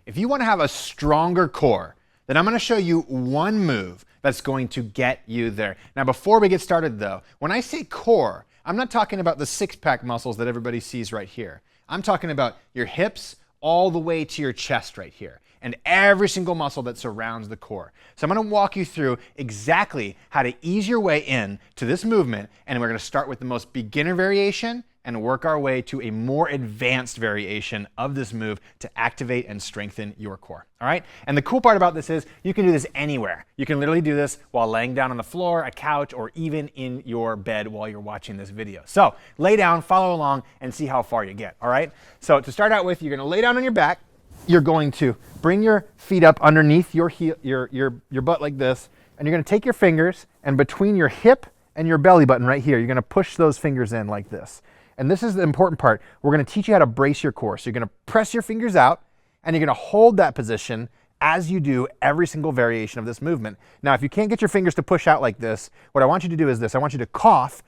If you want to have a stronger core, then I'm going to show you one move that's going to get you there. Now, before we get started though, when I say core, I'm not talking about the six-pack muscles that everybody sees right here. I'm talking about your hips all the way to your chest right here, and every single muscle that surrounds the core. So I'm going to walk you through exactly how to ease your way in to this movement, and we're going to start with the most beginner variation and work our way to a more advanced variation of this move to activate and strengthen your core. All right? And the cool part about this is you can do this anywhere. You can literally do this while laying down on the floor, a couch, or even in your bed while you're watching this video. So lay down, follow along, and see how far you get. All right? So to start out with, you're going to lay down on your back. You're going to bring your feet up underneath your heel, your butt like this, and you're going to take your fingers, and between your hip and your belly button right here, you're going to push those fingers in like this. And this is the important part. We're going to teach you how to brace your core. So you're going to press your fingers out, and you're going to hold that position as you do every single variation of this movement. Now, if you can't get your fingers to push out like this, what I want you to do is this. I want you to cough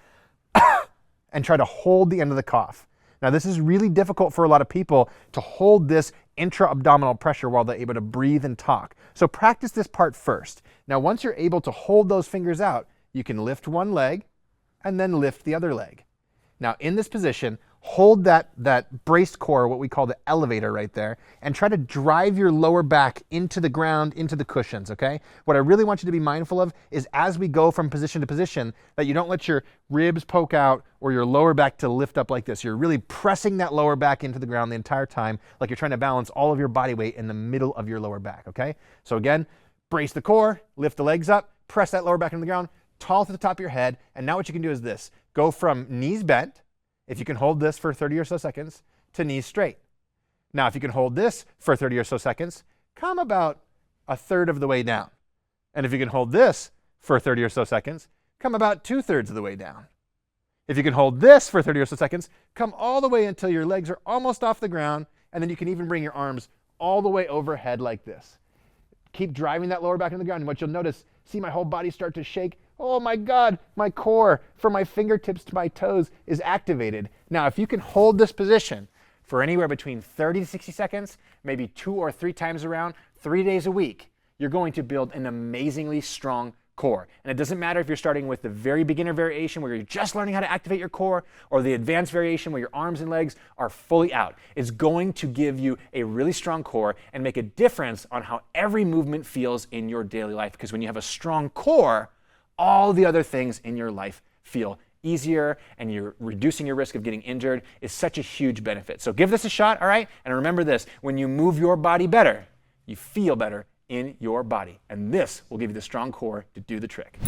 and try to hold the end of the cough. Now, this is really difficult for a lot of people to hold this intra-abdominal pressure while they're able to breathe and talk. So practice this part first. Now, once you're able to hold those fingers out, you can lift one leg and then lift the other leg. Now, in this position, hold that braced core, what we call the elevator right there, and try to drive your lower back into the ground, into the cushions, okay? What I really want you to be mindful of is as we go from position to position, that you don't let your ribs poke out or your lower back to lift up like this. You're really pressing that lower back into the ground the entire time, like you're trying to balance all of your body weight in the middle of your lower back, okay? So again, brace the core, lift the legs up, press that lower back into the ground, tall to the top of your head, and now what you can do is this. Go from knees bent, if you can hold this for 30 or so seconds, to knees straight. Now, if you can hold this for 30 or so seconds, come about a third of the way down. And if you can hold this for 30 or so seconds, come about 2/3 of the way down. If you can hold this for 30 or so seconds, come all the way until your legs are almost off the ground, and then you can even bring your arms all the way overhead like this. Keep driving that lower back into the ground, and what you'll notice, see my whole body start to shake. Oh my God, my core from my fingertips to my toes is activated. Now, if you can hold this position for anywhere between 30 to 60 seconds, maybe 2 or 3 times around, 3 days a week, you're going to build an amazingly strong core. And it doesn't matter if you're starting with the very beginner variation where you're just learning how to activate your core, or the advanced variation where your arms and legs are fully out. It's going to give you a really strong core and make a difference on how every movement feels in your daily life. Because when you have a strong core, all the other things in your life feel easier, and you're reducing your risk of getting injured is such a huge benefit. So give this a shot, all right? And remember this, when you move your body better, you feel better in your body. And this will give you the strong core to do the trick.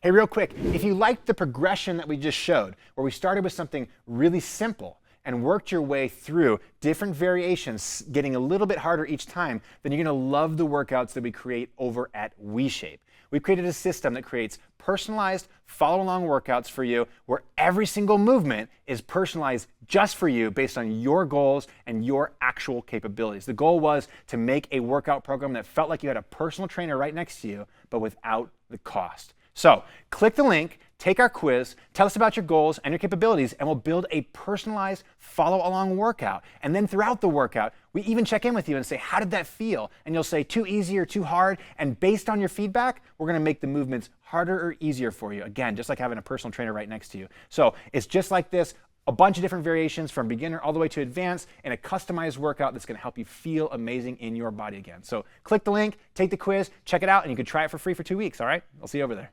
Hey, real quick, if you liked the progression that we just showed, where we started with something really simple and worked your way through different variations, getting a little bit harder each time, then you're gonna love the workouts that we create over at WeShape. We've created a system that creates personalized follow-along workouts for you, where every single movement is personalized just for you based on your goals and your actual capabilities. The goal was to make a workout program that felt like you had a personal trainer right next to you, but without the cost. So click the link, take our quiz, tell us about your goals and your capabilities, and we'll build a personalized follow-along workout. And then throughout the workout, we even check in with you and say, how did that feel? And you'll say, too easy or too hard. And based on your feedback, we're gonna make the movements harder or easier for you. Again, just like having a personal trainer right next to you. So it's just like this, a bunch of different variations from beginner all the way to advanced, and a customized workout that's gonna help you feel amazing in your body again. So click the link, take the quiz, check it out, and you can try it for free for 2 weeks, all right? I'll see you over there.